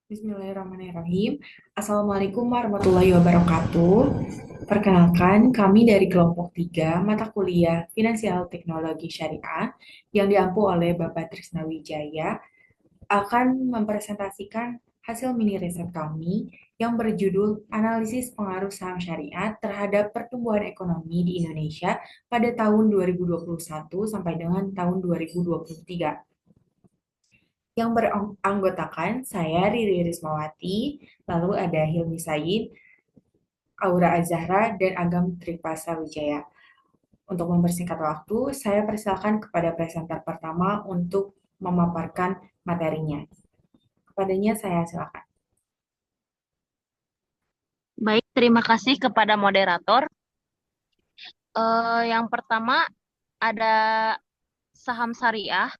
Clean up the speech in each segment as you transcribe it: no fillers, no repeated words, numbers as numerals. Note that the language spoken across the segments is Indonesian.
Bismillahirrahmanirrahim. Assalamualaikum warahmatullahi wabarakatuh. Perkenalkan, kami dari kelompok 3 mata kuliah Finansial Teknologi Syariah yang diampu oleh Bapak Trisna Wijaya akan mempresentasikan hasil mini riset kami yang berjudul Analisis Pengaruh Saham Syariah terhadap Pertumbuhan Ekonomi di Indonesia pada tahun 2021 sampai dengan tahun 2023 yang beranggotakan saya Riri Rismawati, lalu ada Hilmi Said, Aura Azahra, dan Agam Tripasa Wijaya. Untuk mempersingkat waktu, saya persilakan kepada presenter pertama untuk memaparkan materinya. Kepadanya saya silakan. Baik, terima kasih kepada moderator. Yang pertama ada saham syariah.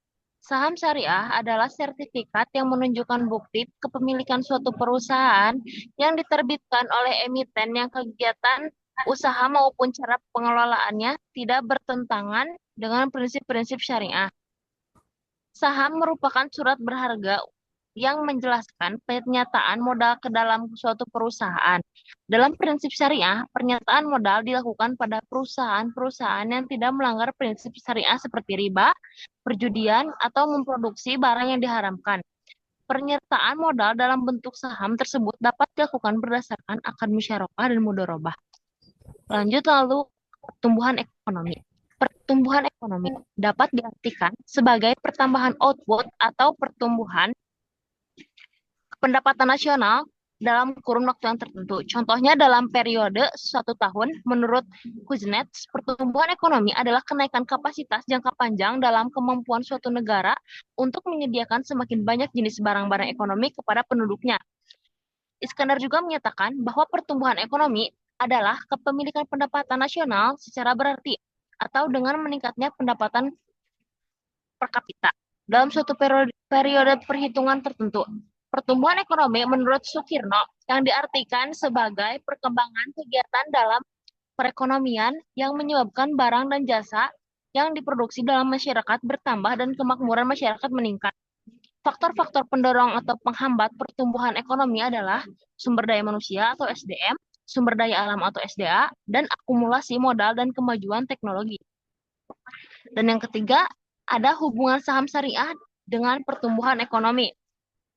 Saham syariah adalah sertifikat yang menunjukkan bukti kepemilikan suatu perusahaan yang diterbitkan oleh emiten yang kegiatan usaha maupun cara pengelolaannya tidak bertentangan dengan prinsip-prinsip syariah. Saham merupakan surat berharga yang menjelaskan pernyataan modal ke dalam suatu perusahaan. Dalam prinsip syariah, pernyataan modal dilakukan pada perusahaan-perusahaan yang tidak melanggar prinsip syariah seperti riba, perjudian, atau memproduksi barang yang diharamkan. Pernyataan modal dalam bentuk saham tersebut dapat dilakukan berdasarkan akad musyarakah dan mudharabah. Lanjut lalu pertumbuhan ekonomi. Pertumbuhan ekonomi dapat diartikan sebagai pertambahan output atau pertumbuhan pendapatan nasional dalam kurun waktu yang tertentu. Contohnya dalam periode 1 tahun, menurut Kuznets, pertumbuhan ekonomi adalah kenaikan kapasitas jangka panjang dalam kemampuan suatu negara untuk menyediakan semakin banyak jenis barang-barang ekonomi kepada penduduknya. Iskandar juga menyatakan bahwa pertumbuhan ekonomi adalah kepemilikan pendapatan nasional secara berarti atau dengan meningkatnya pendapatan per kapita dalam suatu periode perhitungan tertentu. Pertumbuhan ekonomi menurut Sukirno yang diartikan sebagai perkembangan kegiatan dalam perekonomian yang menyebabkan barang dan jasa yang diproduksi dalam masyarakat bertambah dan kemakmuran masyarakat meningkat. Faktor-faktor pendorong atau penghambat pertumbuhan ekonomi adalah sumber daya manusia atau SDM, sumber daya alam atau SDA, dan akumulasi modal dan kemajuan teknologi. Dan yang ketiga, ada hubungan saham syariah dengan pertumbuhan ekonomi.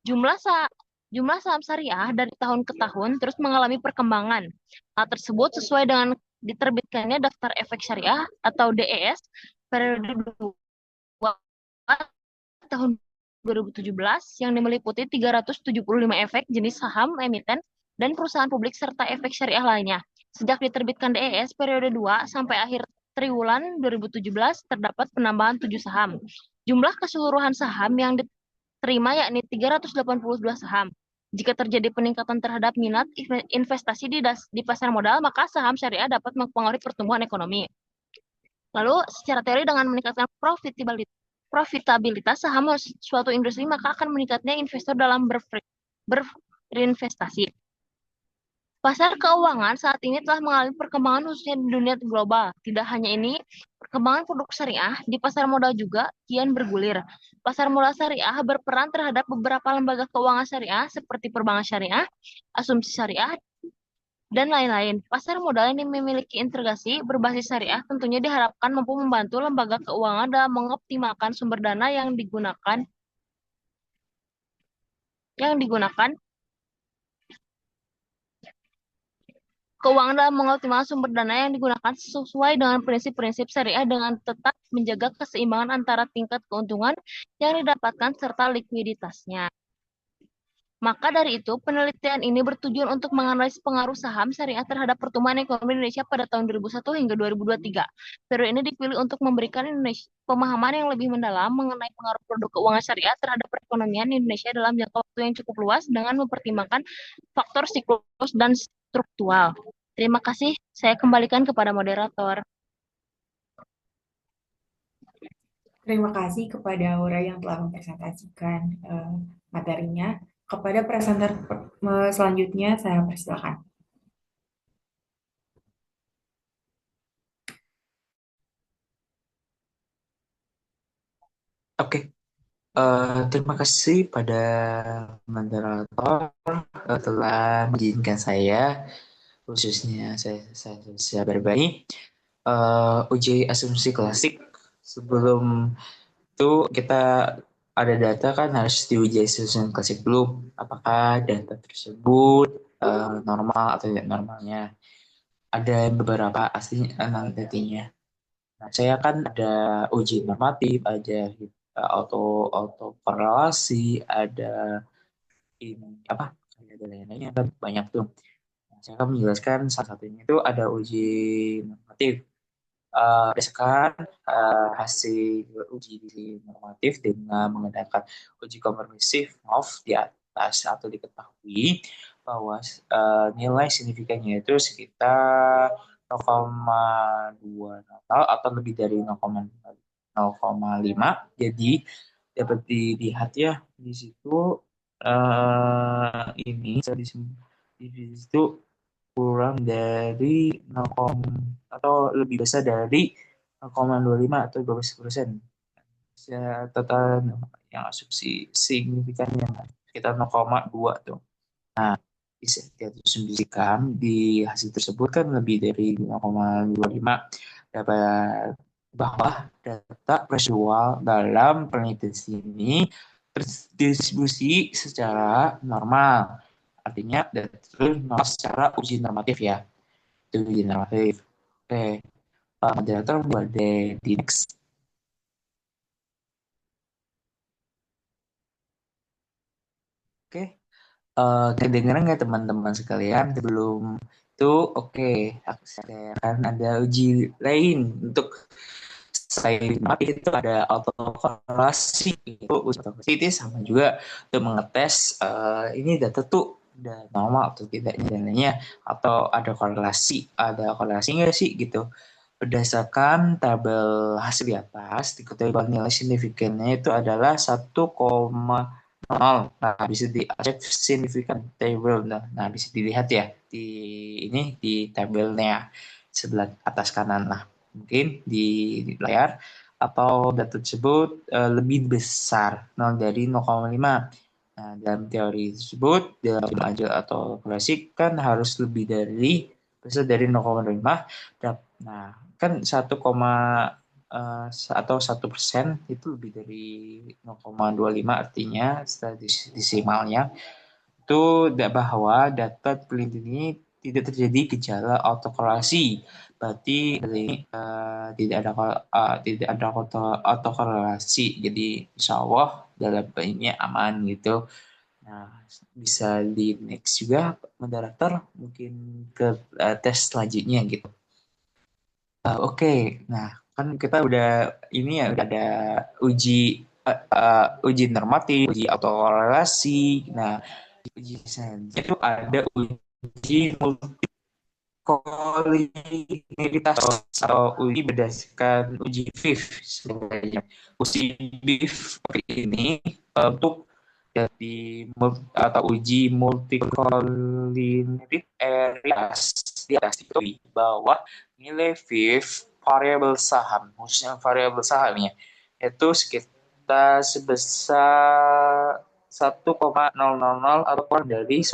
Jumlah sa Jumlah saham syariah dari tahun ke tahun terus mengalami perkembangan. Hal tersebut sesuai dengan diterbitkannya Daftar Efek Syariah atau DES periode 2 tahun 2017 yang meliputi 375 efek jenis saham emiten dan perusahaan publik serta efek syariah lainnya. Sejak diterbitkan DES periode 2 sampai akhir triwulan 2017 terdapat penambahan 7 saham. Jumlah keseluruhan saham yang diterima yakni 382 saham. Jika terjadi peningkatan terhadap minat investasi di pasar modal, maka saham syariah dapat mempengaruhi pertumbuhan ekonomi. Lalu, secara teori dengan meningkatkan profitabilitas saham suatu industri, maka akan meningkatnya investor dalam berinvestasi. Pasar keuangan saat ini telah mengalami perkembangan khususnya di dunia global. Tidak hanya ini, perkembangan produk syariah di pasar modal juga kian bergulir. Pasar modal syariah berperan terhadap beberapa lembaga keuangan syariah seperti perbankan syariah, asumsi syariah, dan lain-lain. Pasar modal ini memiliki integrasi berbasis syariah tentunya diharapkan mampu membantu lembaga keuangan dalam mengoptimalkan sumber dana yang digunakan keuangan dalam mengoptimalkan sumber dana yang digunakan sesuai dengan prinsip-prinsip syariah dengan tetap menjaga keseimbangan antara tingkat keuntungan yang didapatkan serta likuiditasnya. Maka dari itu, penelitian ini bertujuan untuk menganalisis pengaruh saham syariah terhadap pertumbuhan ekonomi Indonesia pada tahun 2001 hingga 2023. Periode ini dipilih untuk memberikan Indonesia pemahaman yang lebih mendalam mengenai pengaruh produk keuangan syariah terhadap perekonomian Indonesia dalam jangka waktu yang cukup luas dengan mempertimbangkan faktor siklus dan struktural. Terima kasih, saya kembalikan kepada moderator. Terima kasih kepada Aura yang telah mempresentasikan materinya. Kepada presenter selanjutnya, saya persilakan. Oke, Terima kasih pada moderator telah mengizinkan saya, khususnya saya berbagi uji asumsi klasik. Sebelum itu kita ada data kan harus diuji asumsi klasik dulu. Apakah data tersebut normal atau tidak normalnya? Ada beberapa aslinya nantinya. Nah, saya kan ada uji normatif, ada auto korelasi, ada ini apa? Ada lain-lainnya kan banyak tuh. Nah, saya akan menjelaskan salah satunya itu ada uji normatif. Berdasarkan hasil uji normatif dengan menggunakan uji komprehensif di atas atau diketahui bahwa nilai signifikannya itu sekitar 0,2 atau lebih dari 0,5. Jadi dapat dilihat ya di situ ini di situ kurang dari 0, atau lebih besar dari 0,25 atau 12%. Ya, total yang asumsi signifikannya sekitar 0,2 tuh. Nah, bisa diasumsikan di hasil tersebut kan lebih dari 0,25, dapat bahwa data residual dalam penelitian ini terdistribusi secara normal. Artinya data itu normal secara uji normatif ya. Itu uji normatif. Oke, moderator boleh di next. Oke, kedengeran nggak teman-teman sekalian sebelum itu? Oke, saya akan ada uji lain untuk selain mati itu ada autokorelasi. Itu uji autokorelasi itu sama juga untuk mengetes ini data tuh udah normal atau tidaknya dan lainnya, atau ada korelasi nggak sih gitu. Berdasarkan tabel hasil di atas, diketahui bahwa nilai signifikannya itu adalah 1,0. Nah, bisa di achieve significant table. Nah, bisa dilihat ya di ini di tabelnya sebelah atas kanan. Nah, mungkin di layar atau data tersebut lebih besar 0 dari 0,5. Nah, dalam teori tersebut, dalam aja atau klasik kan harus lebih dari besar dari 0,5. Nah, kan 1,1% itu lebih dari 0,25, artinya setelah desimalnya itu bahwa data penelitian ini tidak terjadi gejala autokorelasi. Berarti tidak ada autokorelasi. Jadi insya Allah dalam ini aman gitu. Nah, bisa di next juga moderator mungkin ke tes selanjutnya gitu. Oke, nah kan kita udah ini ya udah ada uji uji normatif, uji autokorelasi. Nah, di uji selanjutnya itu ada uji multikolinialitas atau uji berdasarkan uji FIF sebenarnya. Uji BIF ini untuk jadi atau uji multikolinialitas di atas itu di bawah nilai VIF variabel saham, khususnya variabel sahamnya, itu sekitar sebesar 1,000 atau kurang dari 10.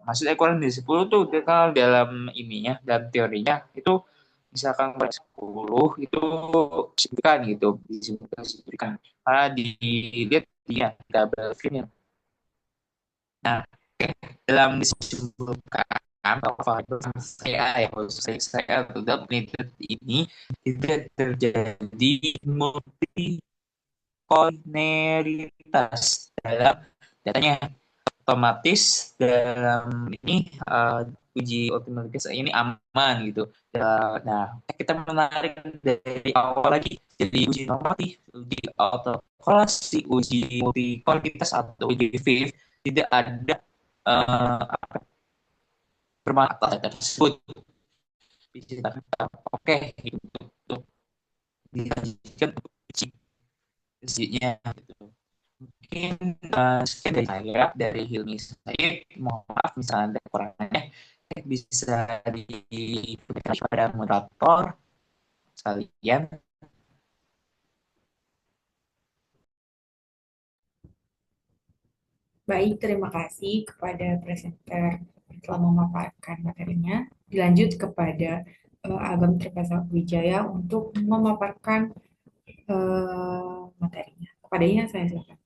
Maksudnya kurang dari 10 tuh kalau dalam ininya, dalam teorinya itu misalkan kurang 10 itu signifikan gitu, signifikan. Karena dilihat dia double fin. Nah, dalam disimpulkan bahwa saya ya khusus saya tidak penelitian ini tidak terjadi multikolinialitas dalam datanya. Otomatis dalam ini uji optimalitas ini aman gitu. Nah, kita menarik dari awal lagi, jadi uji normatif, uji autokorelasi, uji multikolinitas atau uji FIF tidak ada bermanfaat tersebut. Oke, untuk dilanjutkan uji selanjutnya gitu. Mungkin sekian dari saya, dari Hilmi saya. Mohon maaf misalnya ada kekurangannya, bisa diberikan kepada moderator sekalian. Baik, terima kasih kepada presenter telah memaparkan materinya. Dilanjut kepada Agam Tripasa Wijaya untuk memaparkan materinya. Kepadanya saya silakan.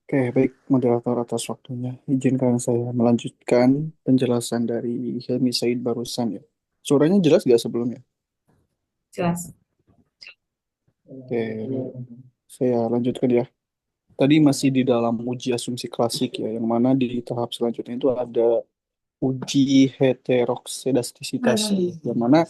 Oke, baik moderator atas waktunya. Izinkan saya melanjutkan penjelasan dari Hilmi Said barusan ya. Suaranya jelas nggak sebelumnya? Jelas. Oke, saya lanjutkan ya. Tadi masih di dalam uji asumsi klasik ya, yang mana di tahap selanjutnya itu ada uji heteroskedastisitas, yang mana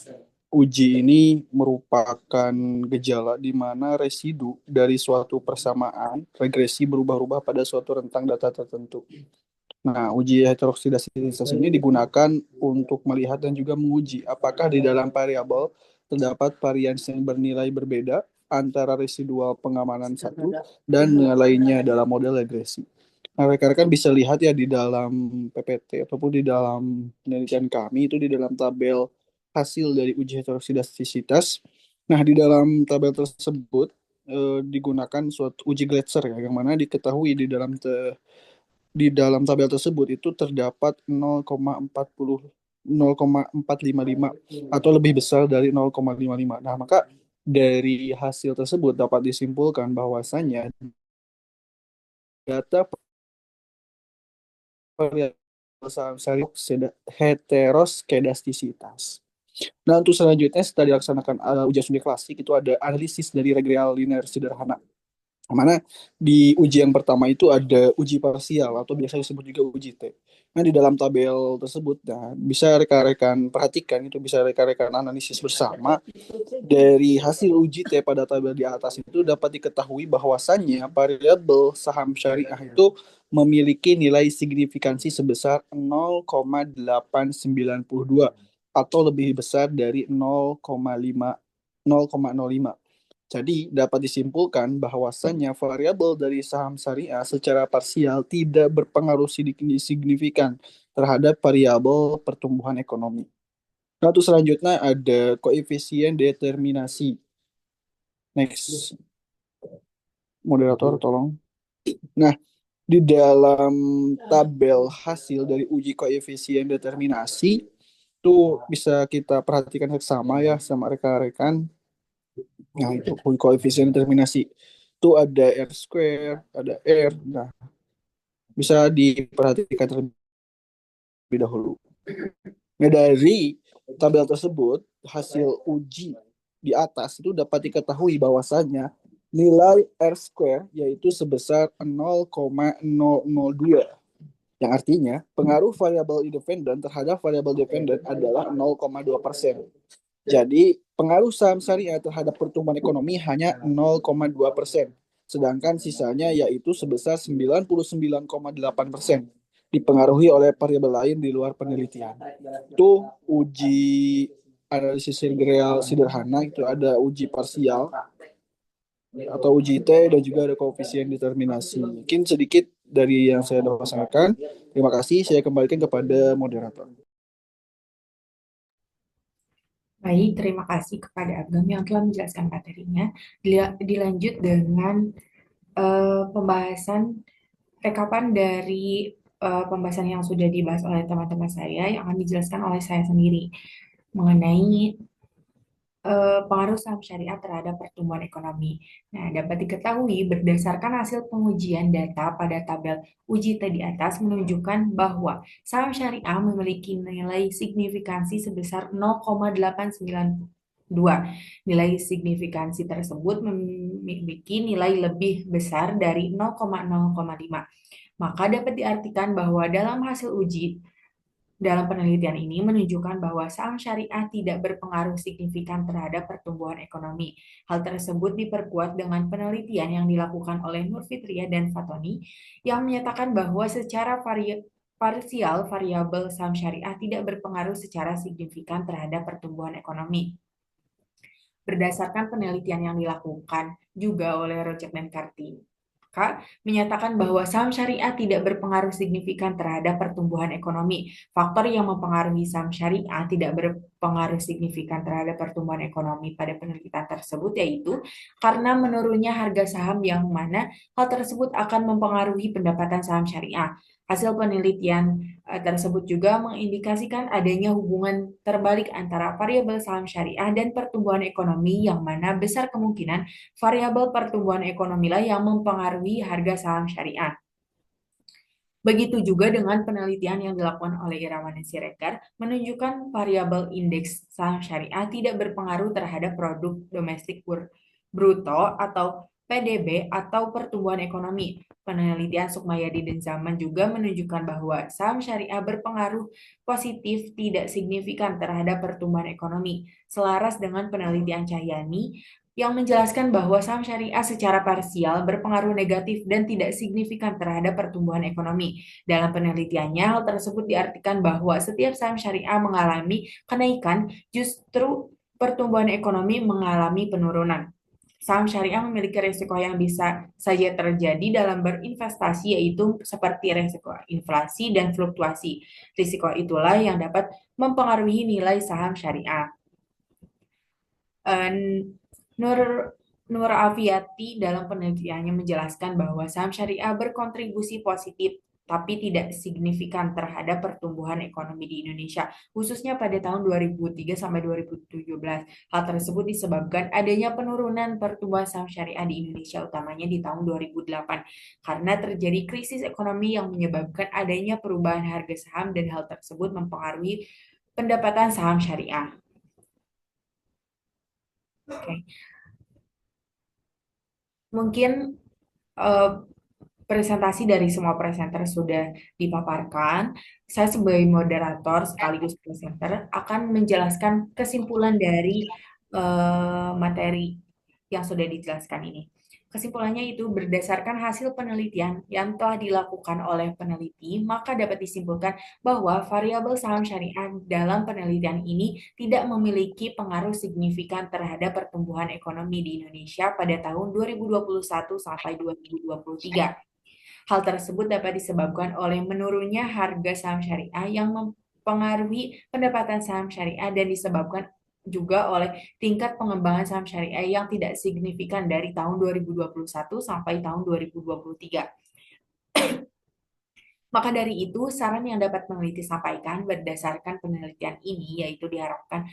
uji ini merupakan gejala di mana residu dari suatu persamaan regresi berubah-ubah pada suatu rentang data tertentu. Nah, uji heteroskedastisitas ini digunakan untuk melihat dan juga menguji apakah di dalam variabel terdapat varians yang bernilai berbeda antara residual pengamanan satu dan lainnya dalam model regresi. Nah, rekan-rekan bisa lihat ya di dalam PPT ataupun di dalam penelitian kami itu di dalam tabel hasil dari uji heteroskedastisitas. Nah, di dalam tabel tersebut digunakan suatu uji Gletser ya, yang mana diketahui di dalam tabel tersebut itu terdapat 0,455 atau lebih besar dari 0,55. Nah, maka dari hasil tersebut dapat disimpulkan bahwasannya data variabel saham syariah heteroskedastisitas. Nah, untuk selanjutnya setelah dilaksanakan uji asumsi klasik itu ada analisis dari regresial linear sederhana. Mana di uji yang pertama itu ada uji parsial atau biasa disebut juga uji T. Nah, di dalam tabel tersebut, nah, bisa rekan-rekan perhatikan, itu bisa rekan-rekan analisis bersama. Dari hasil uji T pada tabel di atas itu dapat diketahui bahwasannya variabel saham syariah itu memiliki nilai signifikansi sebesar 0,892 atau lebih besar dari 0,05. Jadi, dapat disimpulkan bahwasannya variabel dari saham syariah secara parsial tidak berpengaruh signifikan terhadap variabel pertumbuhan ekonomi. Lalu selanjutnya ada koefisien determinasi. Next, moderator tolong. Nah, di dalam tabel hasil dari uji koefisien determinasi, itu bisa kita perhatikan sama ya sama rekan-rekan. Nah, itu koefisien determinasi. Itu ada R square, ada R. Nah, bisa diperhatikan terlebih dahulu. Nah, dari tabel tersebut, hasil uji di atas itu dapat diketahui bahwasannya nilai R square yaitu sebesar 0,002. Yang artinya pengaruh variabel independen terhadap variabel dependen adalah 0,2%. Jadi pengaruh saham syariah terhadap pertumbuhan ekonomi hanya 0,2%. Sedangkan sisanya yaitu sebesar 99,8% dipengaruhi oleh variabel lain di luar penelitian. Itu uji analisis real sederhana, itu ada uji parsial atau uji T dan juga ada koefisien determinasi. Mungkin sedikit dari yang saya laksanakan. Terima kasih, saya kembalikan kepada moderator. Baik, terima kasih kepada Agam yang telah menjelaskan materinya. Dilanjut dengan pembahasan rekapan dari pembahasan yang sudah dibahas oleh teman-teman saya yang akan dijelaskan oleh saya sendiri mengenai pengaruh saham syariah terhadap pertumbuhan ekonomi. Nah, dapat diketahui berdasarkan hasil pengujian data pada tabel uji T di atas menunjukkan bahwa saham syariah memiliki nilai signifikansi sebesar 0,892. Nilai signifikansi tersebut memiliki nilai lebih besar dari 0,0,5. Maka dapat diartikan bahwa dalam hasil uji dalam penelitian ini menunjukkan bahwa saham syariah tidak berpengaruh signifikan terhadap pertumbuhan ekonomi. Hal tersebut diperkuat dengan penelitian yang dilakukan oleh Nur Fitria dan Fatoni yang menyatakan bahwa secara parsial variabel saham syariah tidak berpengaruh secara signifikan terhadap pertumbuhan ekonomi. Berdasarkan penelitian yang dilakukan juga oleh Rojek dan Kartini, menyatakan bahwa saham syariah tidak berpengaruh signifikan terhadap pertumbuhan ekonomi. Faktor yang mempengaruhi saham syariah tidak berpengaruh signifikan terhadap pertumbuhan ekonomi pada penelitian tersebut, yaitu karena menurunnya harga saham yang mana hal tersebut akan mempengaruhi pendapatan saham syariah. Hasil penelitian tersebut juga mengindikasikan adanya hubungan terbalik antara variabel saham syariah dan pertumbuhan ekonomi, yang mana besar kemungkinan variabel pertumbuhan ekonomi lah yang mempengaruhi harga saham syariah. Begitu juga dengan penelitian yang dilakukan oleh Irawan dan Siregar menunjukkan variabel indeks saham syariah tidak berpengaruh terhadap produk domestik bruto atau PDB atau pertumbuhan ekonomi. Penelitian Sukmayadi dan Zaman juga menunjukkan bahwa saham syariah berpengaruh positif tidak signifikan terhadap pertumbuhan ekonomi. Selaras dengan penelitian Cahyani yang menjelaskan bahwa saham syariah secara parsial berpengaruh negatif dan tidak signifikan terhadap pertumbuhan ekonomi. Dalam penelitiannya, hal tersebut diartikan bahwa setiap saham syariah mengalami kenaikan, justru pertumbuhan ekonomi mengalami penurunan. Saham syariah memiliki risiko yang bisa saja terjadi dalam berinvestasi, yaitu seperti risiko inflasi dan fluktuasi. Risiko itulah yang dapat mempengaruhi nilai saham syariah. Nur Nur Afiati dalam penelitiannya menjelaskan bahwa saham syariah berkontribusi positif tapi tidak signifikan terhadap pertumbuhan ekonomi di Indonesia, khususnya pada tahun 2003 sampai 2017. Hal tersebut disebabkan adanya penurunan pertumbuhan saham syariah di Indonesia, utamanya di tahun 2008, karena terjadi krisis ekonomi yang menyebabkan adanya perubahan harga saham, dan hal tersebut mempengaruhi pendapatan saham syariah. Oke. Mungkin presentasi dari semua presenter sudah dipaparkan. Saya sebagai moderator sekaligus presenter akan menjelaskan kesimpulan dari materi yang sudah dijelaskan ini. Kesimpulannya itu berdasarkan hasil penelitian yang telah dilakukan oleh peneliti, maka dapat disimpulkan bahwa variabel saham syariah dalam penelitian ini tidak memiliki pengaruh signifikan terhadap pertumbuhan ekonomi di Indonesia pada tahun 2021 sampai 2023. Hal tersebut dapat disebabkan oleh menurunnya harga saham syariah yang mempengaruhi pendapatan saham syariah, dan disebabkan juga oleh tingkat pengembangan saham syariah yang tidak signifikan dari tahun 2021 sampai tahun 2023. Maka dari itu, saran yang dapat peneliti sampaikan berdasarkan penelitian ini, yaitu diharapkan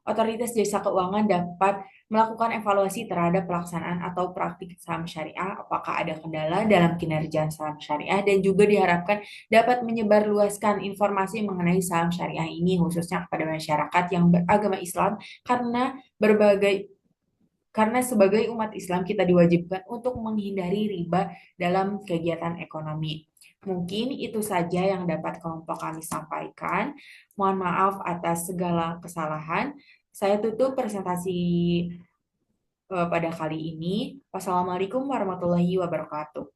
Otoritas Jasa Keuangan dapat melakukan evaluasi terhadap pelaksanaan atau praktik saham syariah, apakah ada kendala dalam kinerja saham syariah, dan juga diharapkan dapat menyebarluaskan informasi mengenai saham syariah ini khususnya kepada masyarakat yang beragama Islam, karena sebagai umat Islam kita diwajibkan untuk menghindari riba dalam kegiatan ekonomi. Mungkin itu saja yang dapat kelompok kami sampaikan. Mohon maaf atas segala kesalahan. Saya tutup presentasi pada kali ini. Wassalamualaikum warahmatullahi wabarakatuh.